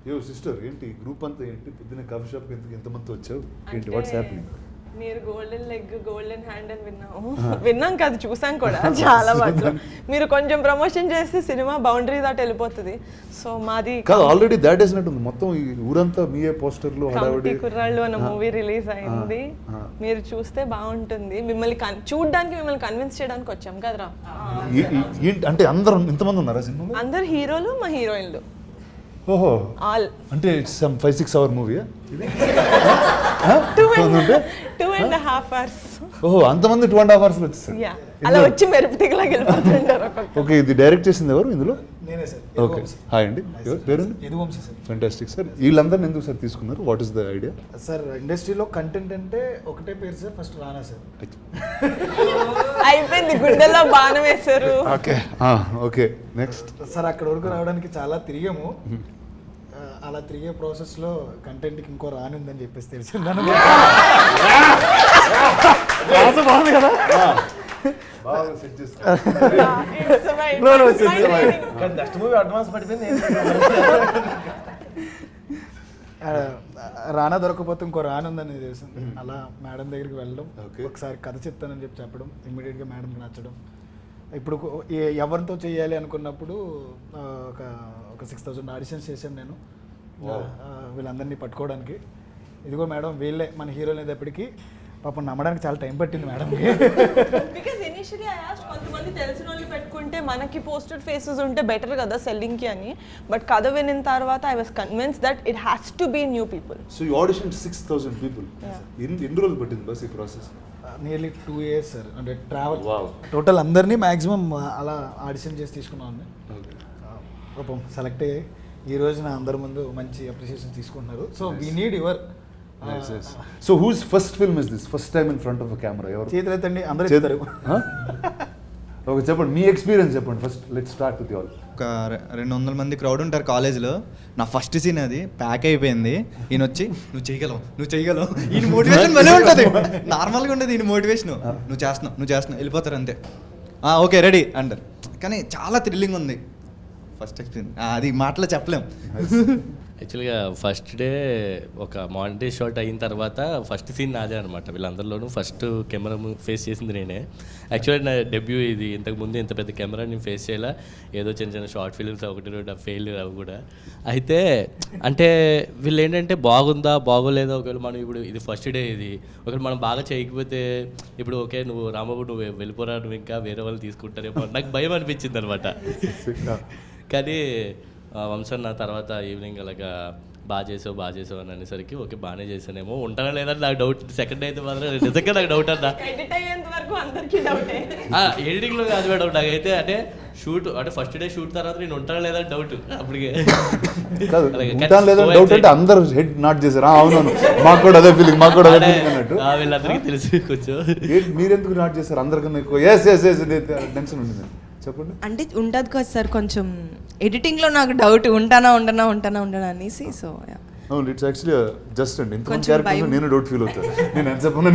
యో సిస్టర్ ఏంటి గ్రూప్ అంతా ఏంటి పొద్దున్న కాఫీ షాప్ ఎంతమంది వచ్చావు ఏంటి వాట్స్ హ్యాపెనింగ్? మీరు గోల్డెన్ లెగ్ గోల్డెన్ హ్యాండ్ అని విన్నాం కాదు, చూసాం కూడా చాలా వాటిలో. మీరు కొంచెం ప్రమోషన్ చేస్తే సినిమా బౌండరీ దాటి వెళ్ళిపోతుంది. సో మాది కాదు ఆల్రెడీ దాట్ వేసినట్టుంది మొత్తం ఈ ఊరంతా మీయే పోస్టర్లు హడావిడి. కుర్రాళ్ళు అన్న మూవీ రిలీజ్ అయింది, మీరు చూస్తే బాగుంటుంది. మిమ్మల్ని చూడడానికి మిమ్మల్ని కన్విన్స్ చేయడానికి వచ్చాం కదరా. అంటే అందరూ ఇంతమంది ఉన్నారా సినిమాలో? అందరు హీరోలు మా హీరోయిన్లు. ఓహో ఆల్ అంటే 5-6 అవర్ మూవీయా? 2.5 hours. ఓహో అంతమంది 2.5 hours వచ్చేసారు. అలా వచ్చి మెరుపు తీగలాగా వెళ్ళిపోతుంటారు. ఓకే ఇది డైరెక్ట్ చేసింది ఎవరు ఇందులో? నేనే సార్. ఓకే హాయ్ అండి, పేరండి? యదువంశీ సార్. Fantastic sir. వీళ్ళందరిని ఎందుకు సార్ తీసుకున్నారు? What is the idea? Sir ఇండస్ట్రీలో కంటెంట్ అంటే ఒకటే పేరు సార్, ఫస్ట్ రానా సార్. అయిపోయింది, గుండెల్లో బాణం వేశారు. ఓకే ఓకే నెక్స్ట్ సార్ అక్కడ వరకు రావడానికి చాలా తిరిగాము. అలా తిరిగే ప్రాసెస్లో కంటెంట్కి ఇంకో రానుందని చెప్పేసి తెలిసిందను. బాగుంది కదా, నెక్స్ట్ మూవీ అడ్వాన్స్ పడిపోయింది. రానా దొరకపోతే ఇంకో రానుందని తెలిసింది. అలా మేడం దగ్గరికి వెళ్ళడం, ఒకసారి కథ చెప్తానని చెప్పడం, ఇమ్మీడియట్గా మేడంకి నచ్చడం. ఇప్పుడు ఎవరితో చేయాలి అనుకున్నప్పుడు ఒక 6,000 ఆడిషన్స్ చేశాను నేను వీళ్ళందరినీ పట్టుకోవడానికి. ఇదిగో మేడం వీళ్ళే మన హీరోలు అనేటప్పటికీ పాపం నమ్మడానికి చాలా టైం పట్టింది మేడంకి. బికాజ్ ఇనిషియల్లీ ఐ ఆస్క్డ్ కొంతమంది తెలిసిన వాళ్ళు పెట్టుకుంటే మనకి పోస్టెడ్ ఫేసెస్ ఉంటే బెటర్ కదా సెల్లింగ్కి అని. బట్ కథ వినిన తర్వాత I was convince that it has to be new people. So you audition 6,000 people. ఎన్ని రోజులు పట్టింది బస్ ఈ ప్రాసెస్? Nearly 2 years sir. అంటే ట్రావెల్ టోటల్ అందరినీ మ్యాక్సిమం అలా ఆడిషన్ చేసి తీసుకున్నాను. పాపం సెలెక్ట్ అయ్యి ఈ రోజున అందరి ముందు మంచి అప్రిషియేషన్ తీసుకుంటున్నారు. So we need your. So whose first film is this? First time in front of camera ఎవరు? చేతులెత్తండి అందరూ చెప్తారు. ఓకే చెప్పండి మీ ఎక్స్పీరియన్స్ చెప్పండి first. Let's start with all. ఒక 200 మంది క్రౌడ్ ఉంటారు కాలేజ్లో. నా ఫస్ట్ సీన్ అది ప్యాక్ అయిపోయింది. ఈయన వచ్చి నువ్వు చేయగలవు ఈయన మోటివేషన్ భలే ఉంటుంది. నార్మల్గా ఉండదు ఈయన మోటివేషన్. నువ్వు చేస్తున్నావు వెళ్ళిపోతారు అంతే. ఓకే రెడీ అంటారు. కానీ చాలా థ్రిల్లింగ్ ఉంది ఫస్ట్ ఎక్స్పీరియన్స్. అది మాటలో చెప్పలేం. యాక్చువల్గా ఫస్ట్ డే ఒక మానిటరీ షాట్ అయిన తర్వాత ఫస్ట్ సీన్ నాదే అనమాట. వీళ్ళందరిలోనూ ఫస్ట్ కెమెరా ఫేస్ చేసింది నేనే. యాక్చువల్లీ నా డెబ్యూ ఇది. ఇంతకుముందు ఇంత పెద్ద కెమెరా నేను ఫేస్ చేయాలా. ఏదో చిన్న షార్ట్ ఫిల్మ్స్ 1-2 ఫెయిల్ అవి కూడా. అయితే అంటే వీళ్ళు ఏంటంటే బాగుందా బాగోలేదా, ఒకవేళ మనం ఇప్పుడు ఇది ఫస్ట్ డే ఇది ఒకవేళ మనం బాగా చేయకపోతే ఇప్పుడు ఓకే నువ్వు రామబాబు నువ్వు వెళ్ళిపోరా, నువ్వు ఇంకా వేరే వాళ్ళు తీసుకుంటారేమో నాకు భయం అనిపించింది అనమాట. కానీ వంశన్ నా తర్వాత ఈవినింగ్ అలాగా బాగా చేసావు అని అనేసరికి ఓకే బాగానే చేశానేమో ఉంటానా లేదని నాకు డౌట్. సెకండ్ అయితే మాత్రం నిజంగా నాకు డౌట్ అన్నా. ఎడిటింగ్లో కాదు మేడం నాకైతే. అంటే షూట్ అంటే ఫస్ట్ డే షూట్ తర్వాత నేను ఉంటానా లేదని డౌట్ అప్పటికే. డౌట్ అంటే అందరూ హెడ్ నాట్ చేశారు. అవునవును మాకు కూడా అదే ఫీలింగ్ అన్నట్టు. వీళ్ళందరికీ తెలిసి కొంచెం మీరెందుకు నాట్ చేశారు అందరికన్నా ఎక్కువ? టెన్షన్ ఉండింది చెప్పండి. అంటే ఉంటుంది కదా సార్ కొంచెం ఎడిటింగ్లో నాకు డౌట్ ఉంటానా అనేసి. సో ఇట్స్ యాక్చువల్లీ జస్ట్ అండి ఇంతమంది క్యారెక్టర్స్ నేను డౌట్ ఫీల్ అవుతాను. నేను ఎంత చెప్పను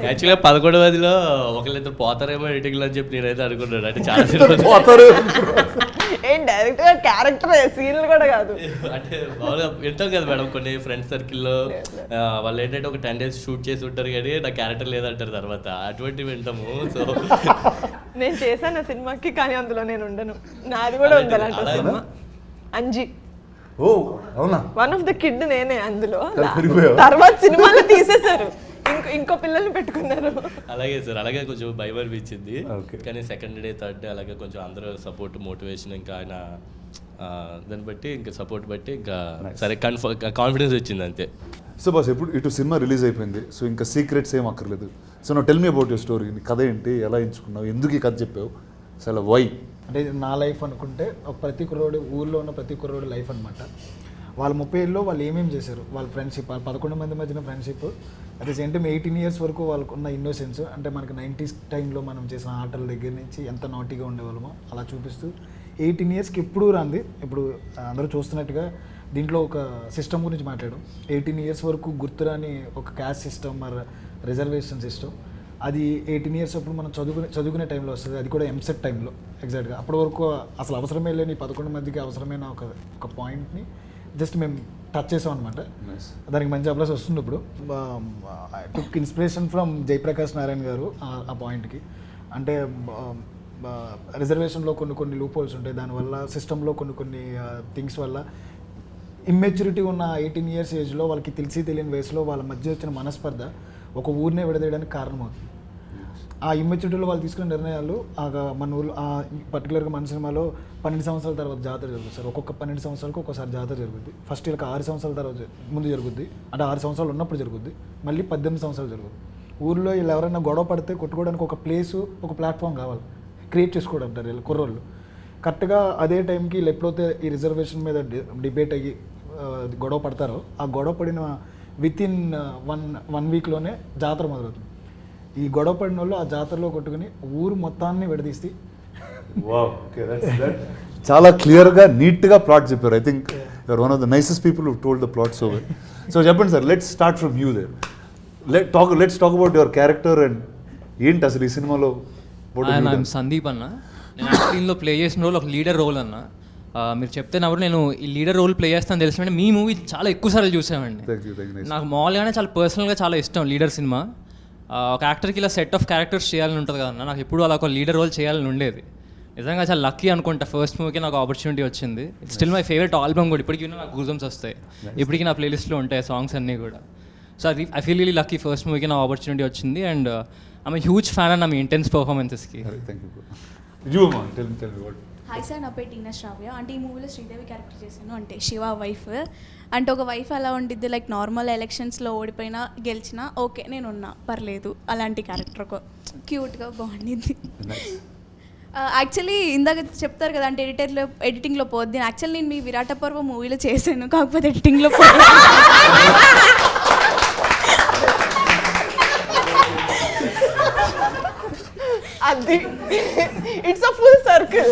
యాక్చువల్గా 11వ ఒకళ్ళిద్దరు పోతారేమో ఎడిటింగ్లో అని చెప్పి నేనైతే అనుకున్నాను. అంటే చాలా పోతారు ఏం డైరెక్ట్గా క్యారెక్టర్ సీన్లు కూడా కాదు. అంటే మామూలుగా వింటాం కదా మేడం కొన్ని ఫ్రెండ్స్ సర్కిల్లో వాళ్ళు ఏంటంటే ఒక 10 days షూట్ చేసి ఉంటారు కానీ నా క్యారెక్టర్ లేదంటారు తర్వాత. అటువంటివి వింటాము. సో నేను చేశాను ఆ సినిమాకి, కానీ అందులో నేను ఉండను. నాది కూడా ఉండాలంట సినిమా అంజీ. ఓ అవునా? వన్ ఆఫ్ ద కిడ్ నేనే అందులో. తర్వాత సినిమాలో తీసేశారు, ఇంకో పిల్లల్ని పెట్టుకున్నారు. అలాగే సార్ అలాగే కొంచెం భయం అనిపించింది. కానీ సెకండ్ డే థర్డ్ డే అలాగే కొంచెం అందరూ సపోర్ట్ మోటివేషన్ ఇంకా ఆయన దాన్ని బట్టి ఇంకా సపోర్ట్ బట్టి ఇంకా సరే కాన్ఫిడెన్స్ వచ్చింది అంతే. సో బాస్ ఇప్పుడు ఇటు సినిమా రిలీజ్ అయిపోయింది. సో ఇంకా సీక్రెట్స్ ఏం అక్కర్లేదు. సో నా tell me about your story. నీ కథ ఏంటి, ఎలా ఎంచుకున్నావు, ఎందుకు ఈ కథ చెప్పావు, అసలు వై? అంటే నా లైఫ్ అనుకుంటే ఒక ప్రతి కుర్రోడు ఊళ్ళో ఉన్న ప్రతి కుర్రోడు లైఫ్ అనమాట. వాళ్ళ 30 ఏళ్ళలో వాళ్ళు ఏమేమి చేశారు, వాళ్ళ ఫ్రెండ్షిప్, 11 మంది మధ్యన friendship, at the same time 18 years వరకు వాళ్ళకున్న ఇన్నోసెన్స్. అంటే మనకి 90s టైంలో మనం చేసిన ఆటల దగ్గర నుంచి ఎంత నాటీగా ఉండేవాళ్ళమో అలా చూపిస్తూ 18 yearsకి ఎప్పుడూ రాంది. ఇప్పుడు అందరూ చూస్తున్నట్టుగా దీంట్లో ఒక సిస్టమ్ గురించి మాట్లాడడం. 18 years వరకు గుర్తురాని ఒక క్యాస్ట్ సిస్టమ్ మరి రిజర్వేషన్ సిస్టమ్, అది 18 ఇయర్స్ అప్పుడు మనం చదువుకునే టైంలో వస్తుంది, అది కూడా ఎంసెట్ టైంలో ఎగ్జాక్ట్గా. అప్పటి వరకు అసలు అవసరమే లేని 11 మందికి అవసరమైన ఒక పాయింట్ని జస్ట్ మేము టచ్ చేసాం అనమాట. దానికి మంచి అప్లాస్ వస్తుంది ఇప్పుడు. టుక్ ఇన్స్పిరేషన్ ఫ్రమ్ జయప్రకాష్ నారాయణ గారు ఆ పాయింట్కి. అంటే రిజర్వేషన్లో కొన్ని లూప్ హోల్స్ ఉంటాయి, దానివల్ల సిస్టంలో కొన్ని థింగ్స్ వల్ల ఇమ్మెచ్యూరిటీ ఉన్న 18 ఇయర్స్ ఏజ్లో వాళ్ళకి తెలియని వయసులో వాళ్ళ మధ్య వచ్చిన మనస్పర్ధ ఒక ఊరినే విడదీయడానికి కారణమవుతుంది. ఆ ఇమ్మెచ్యూరిటీలో వాళ్ళు తీసుకునే నిర్ణయాలు మన ఊళ్ళో పర్టికులర్గా మన సినిమాలో 12 సంవత్సరాల తర్వాత జాతర జరుగుతుంది సార్. ఒక్కొక్క 12 సంవత్సరాలకు ఒక్కోసారి జాతర జరుగుద్ది. ఫస్ట్ వీళ్ళకి 6 సంవత్సరాల తర్వాత ముందు జరుగుద్ది, అంటే 6 సంవత్సరాలు ఉన్నప్పుడు జరుగుద్ది, మళ్ళీ 18 సంవత్సరాలు జరుగుద్ది. ఊళ్ళో వీళ్ళు ఎవరైనా గొడవ పడితే కొట్టుకోవడానికి ఒక ప్లేసు, ఒక ప్లాట్ఫామ్ కావాలి, క్రియేట్ చేసుకోవడం అంటారు వీళ్ళు కుర్రోళ్ళు. కరెక్ట్గా అదే టైంకి వీళ్ళు ఎప్పుడైతే ఈ రిజర్వేషన్ మీద డిబేట్ అయ్యి గొడవ పడతారో, ఆ గొడవ పడిన వితిన్ వన్ వీక్లోనే జాతర మొదలవుతుంది. ఈ గొడవ పడిన వాళ్ళు ఆ జాతరలో కొట్టుకుని ఊరు మొత్తాన్ని విడదీసి చాలా క్లియర్గా నీట్గా ప్లాట్ చెప్పారు. I think you're one of the nicest people who told the plot so well. So చెప్పండి sir, let's start from you there. Let's talk about your character and ఏంటి అసలు ఈ సినిమాలో. సందీప్ అన్న, నేను యాక్టింగ్లో ప్లే చేసిన రోల్ ఒక లీడర్ రోల్ అన్న. మీరు చెప్తే నవ్వు నేను ఈ లీడర్ రోల్ ప్లే చేస్తాను తెలిసినట్టు మీ మూవీ చాలా ఎక్కువ సార్లు చూసామండి. నాకు మామూలుగానే చాలా పర్సనల్గా చాలా ఇష్టం లీడర్ సినిమా. ఒక యాక్టర్కి ఇలా సెట్ ఆఫ్ క్యారెక్టర్స్ చేయాలని ఉంటుంది కదన్న, నాకు ఎప్పుడు అలా ఒక లీడర్ రోల్ చేయాలని ఉండేది. నిజంగా చాలా లక్కీ అనుకుంటా, ఫస్ట్ మూవీకి నాకు ఆపర్చునిటీ వచ్చింది. It's still my favourite album కూడా, ఇప్పటికీ నాకు గూజమ్స్ వస్తాయి, ఇప్పటికీ నా ప్లేలిస్ట్లో ఉంటాయి సాంగ్స్ అన్నీ కూడా. సో అది I feel really lucky, first మూవీకి నాకు ఆపర్చునిటీ వచ్చింది. అండ్ ఐఎమ్ హ్యూజ్ ఫ్యాన్ అన్న మీ ఇంటెన్స్ పర్ఫార్మెన్సెస్కి. హాయ్ సార్, నా పేరు టీనా శ్రావ్య. అంటే ఈ మూవీలో శ్రీదేవి క్యారెక్టర్ చేశాను, అంటే శివ వైఫ్. అంటే ఒక వైఫ్ అలా ఉండిద్ది, లైక్ నార్మల్ ఎలక్షన్స్లో ఓడిపోయినా గెలిచినా ఓకే నేను ఉన్నా పర్లేదు, అలాంటి క్యారెక్టర్ ఒక క్యూట్గా బాగుండిద్ది. యాక్చువల్లీ ఇందాక చెప్తారు కదా అంటే ఎడిటింగ్లో పోద్ది. యాక్చువల్లీ నేను మీ విరాట పర్వ మూవీలో చేశాను, కాకపోతే ఎడిటింగ్లో పోద్ది. అది ఇట్స్ అ ఫుల్ సర్కిల్.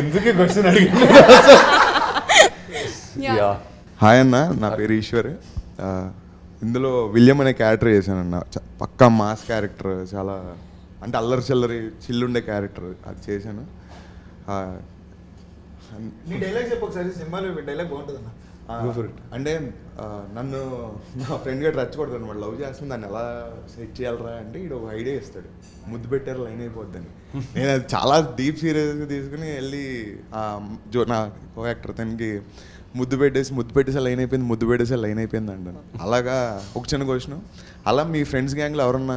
ఎందుకు క్వశ్చన్ అడిగింది. హాయ్ అన్న, నా పేరు ఈశ్వర్. ఇందులో విలియం అనే క్యారెక్టర్ చేశానన్న. పక్కా మాస్ క్యారెక్టర్, చాలా అంటే అల్లరి చిల్లరి చిల్లుండే క్యారెక్టర్ అది చేశాను. నీ డైలాగ్ చెప్పు ఒకసారి, సినిమాలో డైలాగ్ బాగుంటుంది అన్న. అంటే నన్ను నా ఫ్రెండ్ గట్టి రచ్చకూడదు అనమాట, లవ్ చేస్తుంది, దాన్ని ఎలా సెట్ చేయాలరా అంటే ఇడు ఒక ఐడియా ఇస్తాడు, ముద్దు పెట్టారు లైన్ అయిపోద్దని. నేను అది చాలా డీప్ సీరియస్గా తీసుకుని వెళ్ళి నా కో యాక్టర్ తనకి ముద్దు పెట్టేసి లైన్ అయిపోయింది, ముద్దు పెట్టేసి లైన్ అయిపోయింది అంటాను. అలాగా ఒక చిన్న క్వశ్చన్, అలా మీ ఫ్రెండ్స్ గ్యాంగ్లో ఎవరన్నా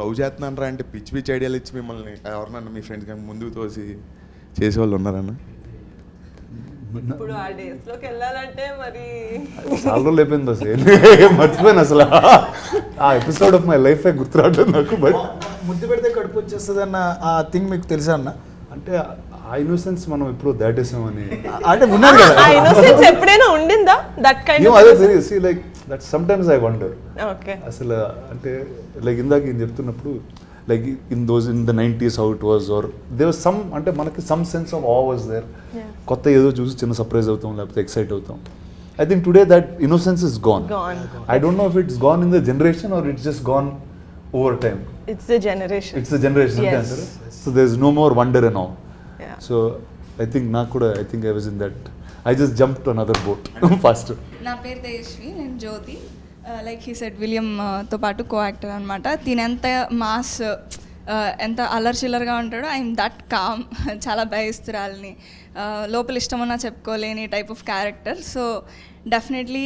లవ్ చేస్తున్నారా అంటే పిచ్చి ఐడియాలు ఇచ్చి మిమ్మల్ని ఎవరన్నా మీ ఫ్రెండ్స్ గ్యాంగ్ ముందుకు తోసి చేసేవాళ్ళు ఉన్నారన్న? ఇప్పుడు ఆ డేస్ లోకి వెళ్ళాలంటే మరి చాలా రోజులు అయిపోయింది అసలు, మర్చిపోయాను అసలు. ఆ ఎపిసోడ్ ఆఫ్ మై లైఫ్ గుర్తు రావట్లేదు నాకు. బట్ ముద్దు పెడితే కడుపు వచ్చేస్తుంది అన్న ఆ థింగ్ మీకు తెలుసా అన్న? అంటే ఆ ఇన్నోసెన్స్ మనం ఎప్పుడో దాటేసామని అంటే ఉన్నారు కదా, ఆ ఇన్నోసెన్స్ ఎప్పుడైనా ఉండిందా దట్ కైండ్ ఆఫ్? అదే see like that sometimes I wonder. Okay, అసలు అంటే లైక్ ఇందాక నేను చెప్తున్నప్పుడు like in the 90s how it was, or there was some అంటే మనకి some sense of awe was there. కొత్త ఏదో చూసి చిన్న సర్ప్రైజ్ అవుతాం, లేకపోతే ఎక్సైట్ అవుతాం. I think today that innocence is gone. I don't know if it's gone in the generation or it's just gone over time. It's the generation. It's the generation. Yes. So there's no more wonder and awe. Yeah. So I think I think I was in that. I just jumped to another boat faster. నా పేరు తేజస్వి, నేను జ్యోతి. Like he said విలియంతో పాటు co actor అనమాట. దీని ఎంత mass ఎంత అల్లరి చిల్లరగా ఉంటాడో ఐఎమ్ దట్ కామ్, చాలా భయస్తురాలని, లోపల ఇష్టమన్నా చెప్పుకోలేని type of character. So definitely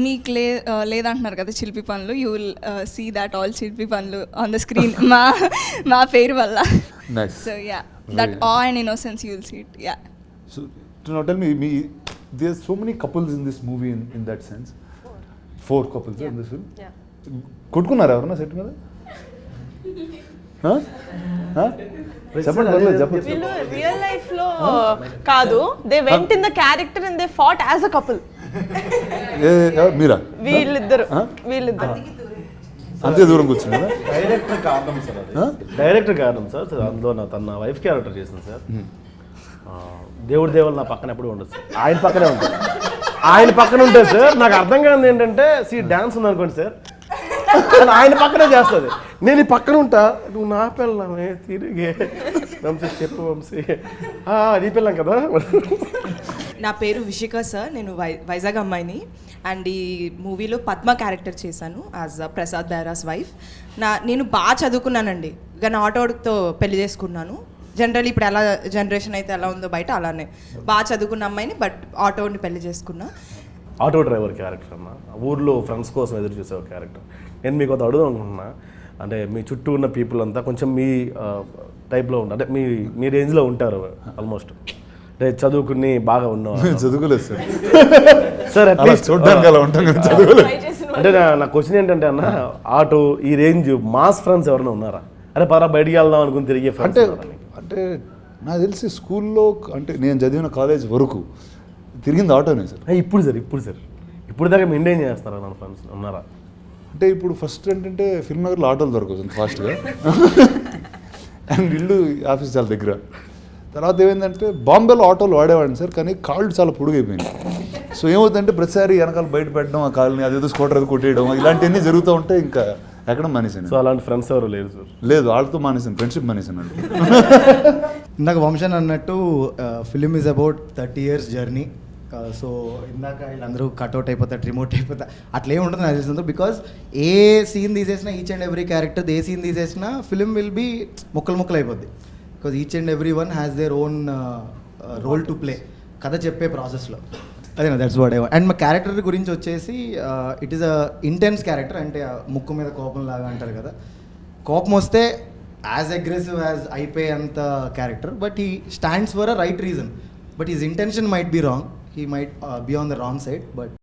మీకు లేదంటున్నారు కదా చిలిపి పనులు, you will see that all చిలిపి పనులు ఆన్ ద స్క్రీన్ మా పేరు వల్ల. So yeah, that uh and innocence you will see it. Yeah. So now tell me there's so many couples in this movie in that sense. 4 couples in this film. Yeah. కొట్టుకున్నారా ఎవరన్నా set మీద? చెప్పండి. వీళ్ళు real life లో కాదు, they went in the character and they fought as a couple. మీరా? వీళ్ళిద్దరు అంతే దూరం కూర్చున్నారా? డైరెక్టర్ కారణం సార్, అది డైరెక్టర్ కారణం సార్. అందులో తన వైఫ్ క్యారెక్టర్ చేసింది సార్. దేవుడి దేవుళ్ళు నా పక్కన ఎప్పుడు ఉండదు సార్, ఆయన పక్కనే ఉంటుంది. ఆయన పక్కన ఉంటుంది సార్. నాకు అర్థం కాదు ఏంటంటే డాన్స్ ఉంది అనుకోండి సార్, అని ఆయన పక్కనే చేస్తుంది. నేను ఈ పక్కన ఉంటా, నువ్వు నా పిల్లమే తిరిగే వంశీ చెప్పు వంశీ, నీ పిల్లం కదా. నా పేరు విషిక సార్, నేను వైజాగ్ అమ్మాయిని. అండ్ ఈ మూవీలో పద్మ క్యారెక్టర్ చేశాను యాజ్ ప్రసాద్ బైరాస్ వైఫ్. నేను బాగా చదువుకున్నానండి, కానీ ఆటోతో పెళ్లి చేసుకున్నాను. జనరల్ ఇప్పుడు ఎలా జనరేషన్ అయితే ఎలా ఉందో బయట అలానే బాగా చదువుకున్న అమ్మాయిని, బట్ ఆటోని పెళ్లి చేసుకున్నా. ఆటో డ్రైవర్ క్యారెక్టర్ అన్న, ఊర్లో ఫ్రెండ్స్ కోసం ఎదురు చూసే ఒక క్యారెక్టర్. నేను మీకు అది అడుగుదాం అనుకుంటున్నా, అంటే మీ చుట్టూ ఉన్న పీపుల్ అంతా కొంచెం మీ టైప్లో ఉంటారు, అంటే మీ రేంజ్లో ఉంటారు ఆల్మోస్ట్, అంటే చదువుకుని బాగా ఉన్నావు. చదువుకోలేదు సార్. సార్ అట్లీస్ట్ చూడడానికి అలా ఉంటాం కదా, చదువుకోలేదు. అంటే నా క్వశ్చన్ ఏంటంటే అన్న, ఆటో ఈ రేంజ్ మాస్ ఫ్రెండ్స్ ఎవరైనా ఉన్నారా? అరే పరా బయటికి వెళ్దాం అనుకుని తిరిగే ఫ్రెండ్స్ అంటే నాకు తెలిసి స్కూల్లో, అంటే నేను చదివిన కాలేజ్ వరకు తిరిగింది ఆటోనే సార్. ఇప్పుడు దాకా మెయింటైన్ చేస్తారా నా ఫ్రెండ్స్ ఉన్నారా? అంటే ఇప్పుడు ఫస్ట్ ఏంటంటే ఫిల్మ్ నగర్లో ఆటోలు దొరకదు ఫాస్ట్గా, అండ్ ఇల్లు ఆఫీస్ చాలా దగ్గర. తర్వాత ఏమైందంటే బాంబేలో ఆటోలు వాడేవాడిని సార్, కానీ కాళ్ళు చాలా పొడుగైపోయింది. సో ఏమవుతుందంటే ప్రతిసారి వెనకాల బయట పెట్టడం, ఆ కాళ్ళని అదేదో స్కూటర్ అది కొట్టేయడం, ఇలాంటివన్నీ జరుగుతూ ఉంటే ఇంకా ఎక్కడ మానేసాను. సో అలాంటి ఫ్రెండ్స్ ఎవరు లేరు సార్? లేదు, వాళ్ళతో మానేసాను, ఫ్రెండ్షిప్ మానేసాను అండి. ఇందాక వంశన్ అన్నట్టు film is about 30 years journey. So ఇందాక వీళ్ళందరూ కట్అవుట్ అయిపోతారు, రిమోట్ అయిపోతారు, అట్లా ఏమి ఉంటుంది నాకు తెలిసిందో. బికాజ్ ఏ సీన్ తీసేసినా, ఈచ్ అండ్ ఎవ్రీ క్యారెక్టర్ ఏ సీన్ తీసేసినా ఫిలిం విల్ బీ ముక్కలు అయిపోద్ది. Because each and every one has their own role to play కథ చెప్పే ప్రాసెస్లో. అదేనా, that's what I want. And మా క్యారెక్టర్ గురించి వచ్చేసి it is a intense character. అంటే ముక్కు మీద కోపం లాగా అంటారు కదా, కోపం వస్తే యాజ్ అగ్రెసివ్ యాజ్ అయిపోయే అంత character. But he stands for a right reason, but his intention might be wrong, he might be on the wrong side, but